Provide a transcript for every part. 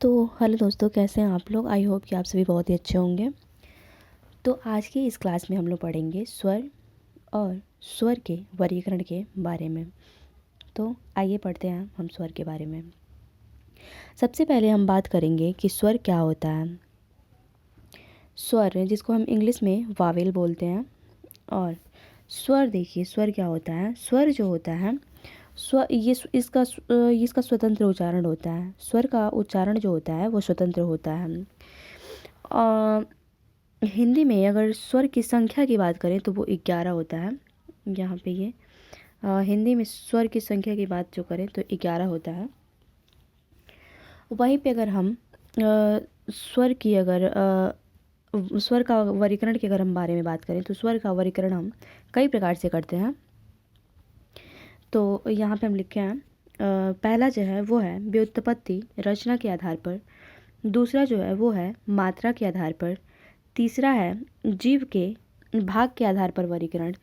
तो हेलो दोस्तों, कैसे हैं आप लोग। आई होप कि आप सभी बहुत ही अच्छे होंगे। तो आज की इस क्लास में हम लोग पढ़ेंगे स्वर और स्वर के वर्गीकरण के बारे में। तो आइए पढ़ते हैं हम स्वर के बारे में। सबसे पहले हम बात करेंगे कि स्वर क्या होता है। स्वर जिसको हम इंग्लिश में वावेल बोलते हैं। और स्वर देखिए, स्वर क्या होता है। स्वर जो होता है इसका स्वतंत्र उच्चारण होता है। स्वर का उच्चारण जो होता है वो स्वतंत्र होता है। हिंदी में अगर स्वर की संख्या की बात करें तो वो 11 होता है। यहाँ पे ये हिंदी में स्वर की संख्या की बात जो करें तो 11 होता है। वहीं पे अगर हम स्वर का वर्गीकरण के अगर हम बारे में बात करें तो स्वर का वर्गीकरण हम कई प्रकार से करते हैं। तो यहाँ पे हम लिखे हैं पहला जो है वो है व्युत्पत्ति रचना के आधार पर। दूसरा जो है वो है मात्रा के आधार पर। तीसरा है जीव के भाग के आधार पर वर्गीकरण।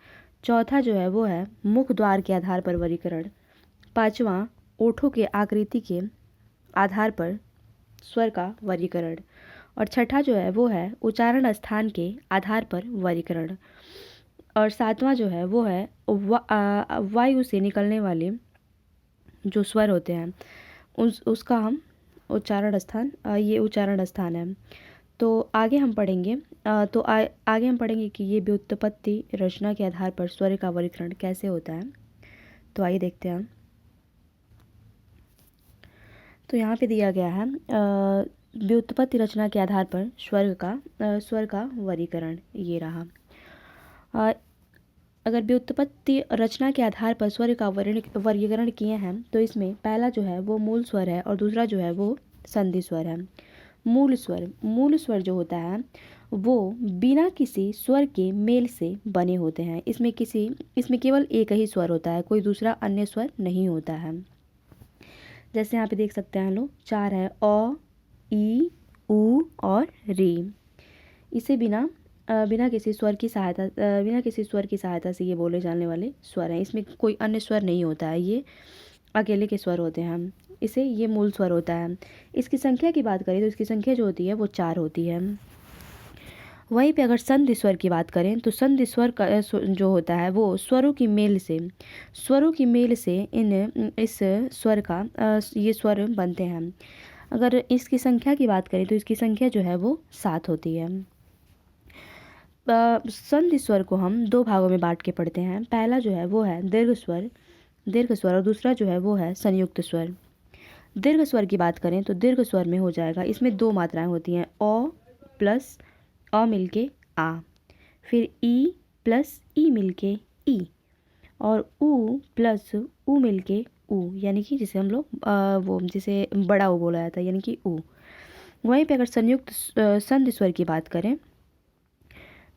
चौथा जो है वो है मुख द्वार के आधार पर वर्गीकरण। पांचवा ओठों के आकृति के आधार पर स्वर का वर्गीकरण। और छठा जो है वो है उच्चारण स्थान के आधार पर वर्गीकरण। और सातवां जो है वो है वायु से निकलने वाले जो स्वर होते हैं उसका हम उच्चारण स्थान ये उच्चारण स्थान है। तो आगे हम पढ़ेंगे आगे हम पढ़ेंगे कि ये व्युत्पत्ति रचना के आधार पर स्वर का वर्गीकरण कैसे होता है। तो आइए देखते हैं। तो यहाँ पे दिया गया है व्युत्पत्ति रचना के आधार पर स्वर का वर्गीकरण ये रहा। अगर व्युत्पत्ति रचना के आधार पर स्वर का वर्गीकरण किए हैं तो इसमें पहला जो है वो मूल स्वर है और दूसरा जो है वो संधि स्वर है। मूल स्वर जो होता है वो बिना किसी स्वर के मेल से बने होते हैं। इसमें केवल एक ही स्वर होता है, कोई दूसरा अन्य स्वर नहीं होता है। जैसे यहाँ पे देख सकते हैं लोग, चार है अ, ई, उ और री। इसे बिना किसी स्वर की सहायता से ये बोले जाने वाले स्वर हैं। इसमें कोई अन्य स्वर नहीं होता है, ये अकेले के स्वर होते हैं। इसे ये मूल स्वर होता है। इसकी संख्या की बात करें तो इसकी संख्या जो होती है वो 4 होती है। वहीं पे अगर संधि स्वर की बात करें तो संधि स्वर का जो होता है वो स्वरों की मेल से इस स्वर का ये स्वर बनते हैं। अगर इसकी संख्या की बात करें तो इसकी संख्या जो है वो 7 होती है। संधि स्वर को हम 2 भागों में बांट के पढ़ते हैं। पहला जो है वो है दीर्घ स्वर और दूसरा जो है वो है संयुक्त स्वर। दीर्घ स्वर की बात करें तो दीर्घ स्वर में हो जाएगा, इसमें 2 मात्राएं होती हैं, अ प्लस अ मिलके आ, फिर ई प्लस ई मिलके ई, और उ प्लस उ मिलके उ, यानी कि जिसे हम लोग जिसे बड़ा उ बोला जाता है, यानी कि उ। वहीं पे अगर संयुक्त संधि स्वर की बात करें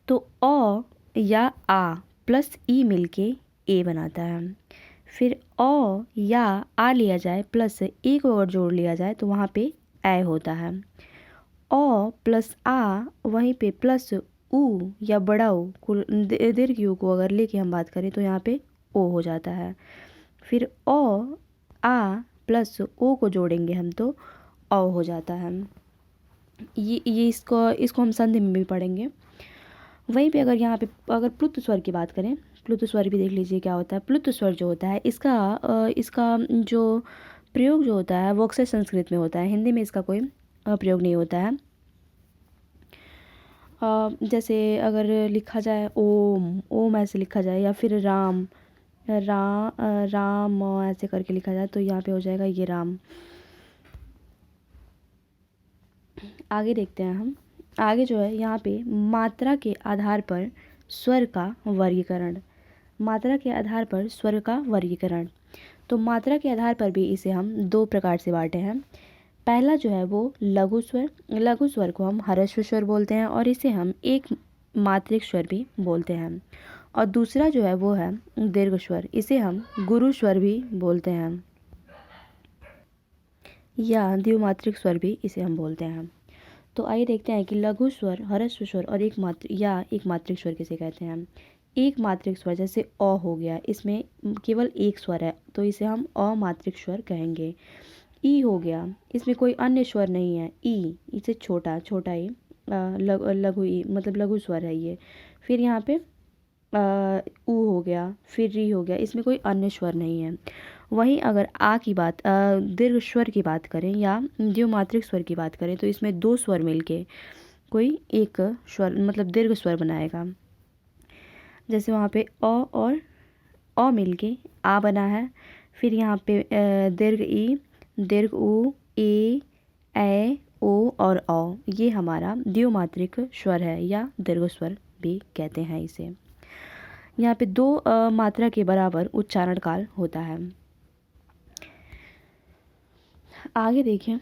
तो अ या आ प्लस ई मिलके ए बनाता है। फिर अ या आ लिया जाए प्लस ए को अगर जोड़ लिया जाए तो वहाँ पे ए होता है। अ प्लस आ वहीं पे प्लस उ या बड़ा उ को दीर्घ यू को अगर लेके हम बात करें तो यहाँ पे ओ हो जाता है। फिर अ आ प्लस ओ को जोड़ेंगे हम तो अ हो जाता है। ये इसको हम संधि में भी पढ़ेंगे। वहीं पे अगर यहाँ पे अगर प्लुत स्वर की बात करें, प्लुत स्वर भी देख लीजिए क्या होता है। प्लुत स्वर जो होता है इसका जो प्रयोग जो होता है वो अक्सर संस्कृत में होता है, हिंदी में इसका कोई प्रयोग नहीं होता है। जैसे अगर लिखा जाए ओम ऐसे लिखा जाए, या फिर राम ऐसे करके लिखा जाए तो यहाँ पे हो जाएगा ये राम। आगे देखते हैं हम। आगे जो है यहाँ पे मात्रा के आधार पर स्वर का वर्गीकरण। तो मात्रा के आधार पर भी इसे हम 2 प्रकार से बांटे हैं। पहला जो है वो लघु स्वर को हम ह्रस्व स्वर बोलते हैं और इसे हम एक मात्रिक स्वर भी बोलते हैं। और दूसरा जो है वो है दीर्घ स्वर, इसे हम गुरु स्वर भी बोलते हैं या द्विमात्रिक स्वर भी इसे हम बोलते हैं। तो आइए देखते हैं कि लघु स्वर, ह्रस्व स्वर और एक मात्रिक स्वर किसे कहते हैं। एक मात्रिक स्वर जैसे अ हो गया, इसमें केवल एक स्वर है तो इसे हम अमात्रिक स्वर कहेंगे। ई हो गया, इसमें कोई अन्य स्वर नहीं है। ई, इसे छोटा छोटा ई, लघु ई मतलब लघु स्वर है ये। फिर यहाँ पे ऊ हो गया, फिर री हो गया, इसमें कोई अन्य स्वर नहीं है। वहीं अगर आ की बात दीर्घ स्वर की बात करें या द्विमात्रिक स्वर की बात करें तो इसमें दो स्वर मिलके कोई एक स्वर मतलब दीर्घ स्वर बनाएगा। जैसे वहाँ पे और अ मिलके आ बना है। फिर यहाँ पे दीर्घ ई, दीर्घ ऊ, ए ओ और औ, ये हमारा द्विमात्रिक स्वर है या दीर्घ स्वर भी कहते हैं इसे। यहाँ पे दो मात्रा के बराबर उच्चारण काल होता है। आगे देखें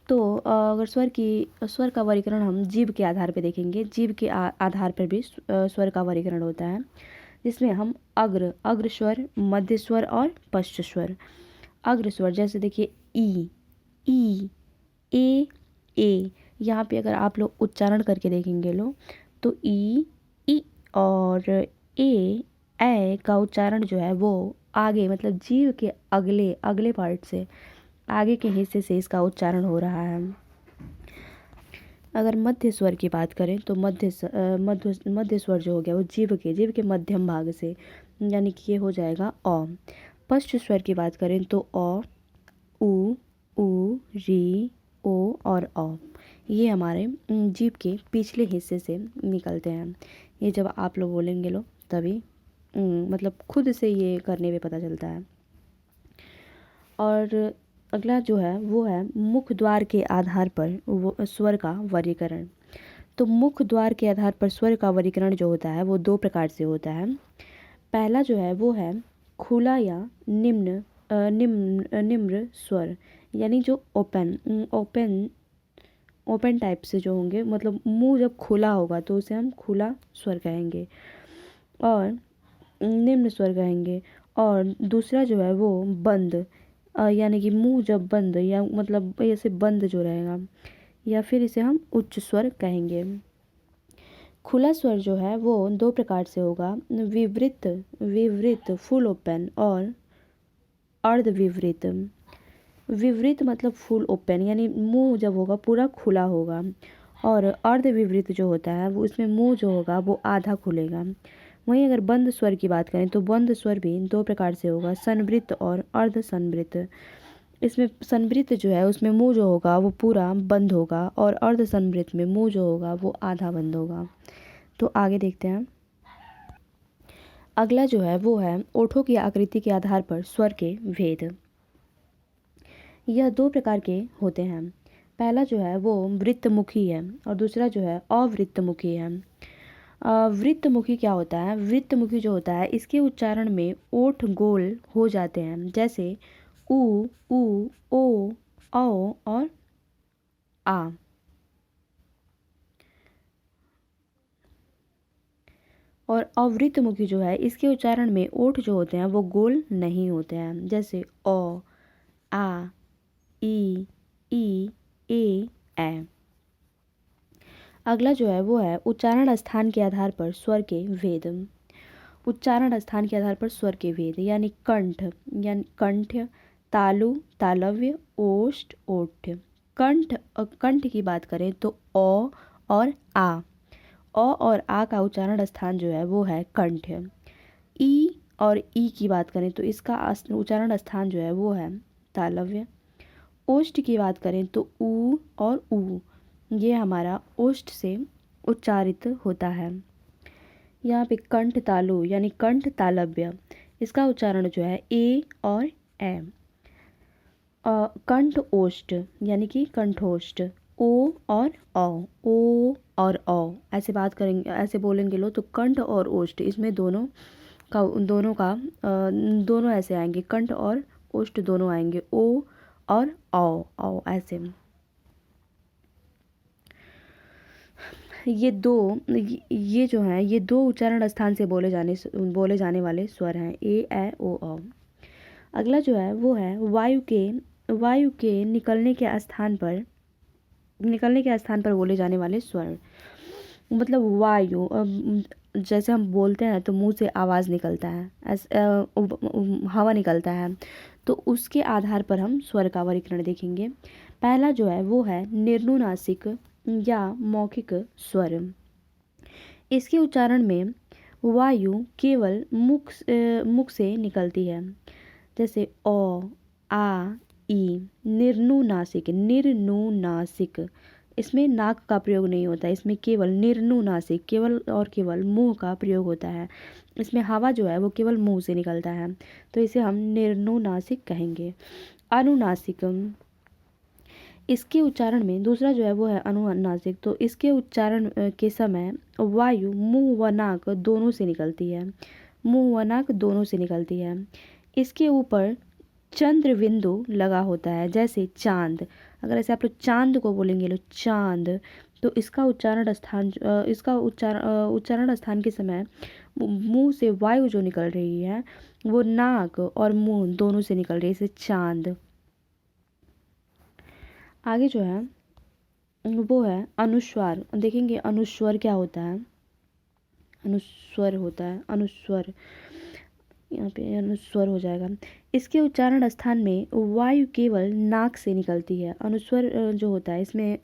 तो अगर स्वर का वर्गीकरण हम जीभ के आधार पर देखेंगे। जीभ के आधार पर भी स्वर का वर्गीकरण होता है, जिसमें हम अग्र स्वर, मध्य स्वर और पश्च स्वर। अग्र स्वर जैसे देखिए ई, ए। यहाँ पे अगर आप लोग उच्चारण करके देखेंगे तो ई और ए का उच्चारण जो है वो आगे मतलब जीभ के अगले पार्ट से, आगे के हिस्से से इसका उच्चारण हो रहा है। अगर मध्य स्वर की बात करें तो मध्य स्वर जो हो गया वो जीभ के मध्यम भाग से, यानी कि ये हो जाएगा अ। पश्च स्वर की बात करें तो अ, ऊ, री, ओ और औ, ये हमारे जीभ के पिछले हिस्से से निकलते हैं। ये जब आप लोग बोलेंगे तभी मतलब खुद से ये करने पे पता चलता है। और अगला जो है वो है मुख द्वार के आधार पर वो स्वर का वर्गीकरण। तो मुख द्वार के आधार पर स्वर का वर्गीकरण जो होता है वो दो प्रकार से होता है। पहला जो है वो है खुला या निम्न स्वर, यानी जो ओपन टाइप से जो होंगे, मतलब मुंह जब खुला होगा तो उसे हम खुला स्वर कहेंगे और निम्न स्वर कहेंगे। और दूसरा जो है वो बंद, यानी कि मुंह जब बंद या मतलब ऐसे बंद जो रहेगा, या फिर इसे हम उच्च स्वर कहेंगे। खुला स्वर जो है वो दो प्रकार से होगा, विवृत फुल ओपन और अर्धविवृत। विवृत मतलब फुल ओपन, यानी मुंह जब होगा पूरा खुला होगा, और अर्धविवृत जो होता है वो उसमें मुंह जो होगा वो आधा खुलेगा। वहीं अगर बंद स्वर की बात करें तो बंद स्वर भी दो प्रकार से होगा, संवृत और अर्ध संवृत। इसमें संवृत जो है उसमें मुंह जो होगा वो पूरा बंद होगा, और अर्ध संवृत में मुंह जो होगा वो आधा बंद होगा। तो आगे देखते हैं। अगला जो है वो है ओठों की आकृति के आधार पर स्वर के भेद। यह दो प्रकार के होते हैं। पहला जो है वो वृत्तमुखी है और दूसरा जो है अवृत्तमुखी है। वृत्तमुखी क्या होता है? वृत्तमुखी जो होता है इसके उच्चारण में ओठ गोल हो जाते हैं, जैसे ऊ, ओ, और आ। और अवृत्तमुखी जो है इसके उच्चारण में ओठ जो होते हैं वो गोल नहीं होते हैं, जैसे ओ, आ, ई, ए। अगला जो है वो है उच्चारण स्थान के आधार पर स्वर के भेद। उच्चारण स्थान के आधार पर स्वर के भेद, यानी कंठ, तालु, तालव्य, ओष्ठ, ओष्ठ। कंठ की बात करें तो ओ और आ। और आ का उच्चारण स्थान जो है वो है कंठ। ई और ई की बात करें तो इसका उच्चारण स्थान जो है वो है तालव्य। ओष्ठ की बात करें तो ऊ और ऊ, ये हमारा ओष्ठ से उच्चारित होता है। यहाँ पे कंठ तालु यानी कंठ तालव्य, इसका उच्चारण जो है ए और ए। कंठ ओष्ठ यानी कि कंठोष्ठ, ओ और औ, ऐसे बात करेंगे, ऐसे बोलेंगे तो कंठ और ओष्ठ, इसमें दोनों ऐसे आएंगे, कंठ और ओष्ठ दोनों आएंगे, ओ और औ ऐसे। ये जो हैं ये दो उच्चारण स्थान से बोले जाने वाले स्वर हैं, ए ओ औ। अगला जो है वो है वायु के निकलने के स्थान पर बोले जाने वाले स्वर। मतलब वायु, जैसे हम बोलते हैं तो मुंह से आवाज़ निकलता है, हवा निकलता है, तो उसके आधार पर हम स्वर का वर्गीकरण देखेंगे। पहला जो है वो है निर्नुनासिक या मौखिक स्वर। इसके उच्चारण में वायु केवल मुख से निकलती है, जैसे ओ, आ, ई। निर्नुनासिक, निर्नुनासिक, इसमें नाक का प्रयोग नहीं होता है, इसमें केवल निर्नुनासिक, केवल और केवल मुंह का प्रयोग होता है। इसमें हवा जो है वो केवल मुंह से निकलता है, तो इसे हम निर्नुनासिक कहेंगे। अनुनासिक, इसके उच्चारण में दूसरा जो है वो है अनुनासिक, तो इसके उच्चारण के समय वायु मुंह व नाक दोनों से निकलती है, मुंह व नाक दोनों से निकलती है। इसके ऊपर चंद्र बिंदु लगा होता है, जैसे चांद। अगर ऐसे आप लोग चांद को बोलेंगे, लो चांद, तो इसका उच्चारण स्थान, इसका उच्चारण स्थान के समय मुंह से वायु जो निकल रही है वो नाक और मुंह दोनों से निकल रही है, इसे चांद। आगे जो है वो है अनुस्वार। देखेंगे अनुस्वर क्या होता है। अनुस्वर होता है, अनुस्वर, यहाँ पे अनुस्वर हो जाएगा। इसके उच्चारण स्थान में वायु केवल नाक से निकलती है। अनुस्वर जो होता है इसमें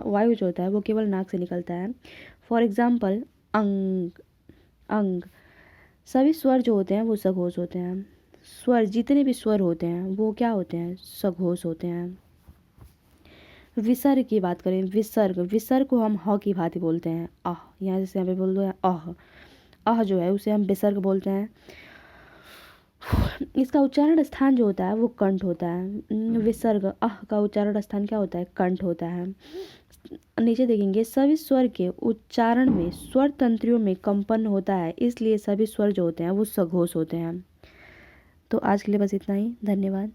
वायु जो होता है वो केवल नाक से निकलता है। फॉर एग्जाम्पल अंग, अंग। सभी स्वर जो होते हैं वो सघोष होते हैं। स्वर, जितने भी स्वर होते हैं वो क्या होते हैं, सघोष होते हैं। विसर्ग की बात करें, विसर्ग, विसर्ग को हम ह की भांति बोलते हैं, आह। यहाँ जैसे यहाँ पे बोल दो आह, आह जो है उसे हम विसर्ग बोलते हैं। इसका उच्चारण स्थान जो होता है वो कंठ होता है। विसर्ग आह का उच्चारण स्थान क्या होता है, कंठ होता है। नीचे देखेंगे सभी स्वर के उच्चारण में स्वर तंत्रियों में कंपन होता है, इसलिए सभी स्वर जो होते हैं वो सघोष होते हैं। तो आज के लिए बस इतना ही, धन्यवाद।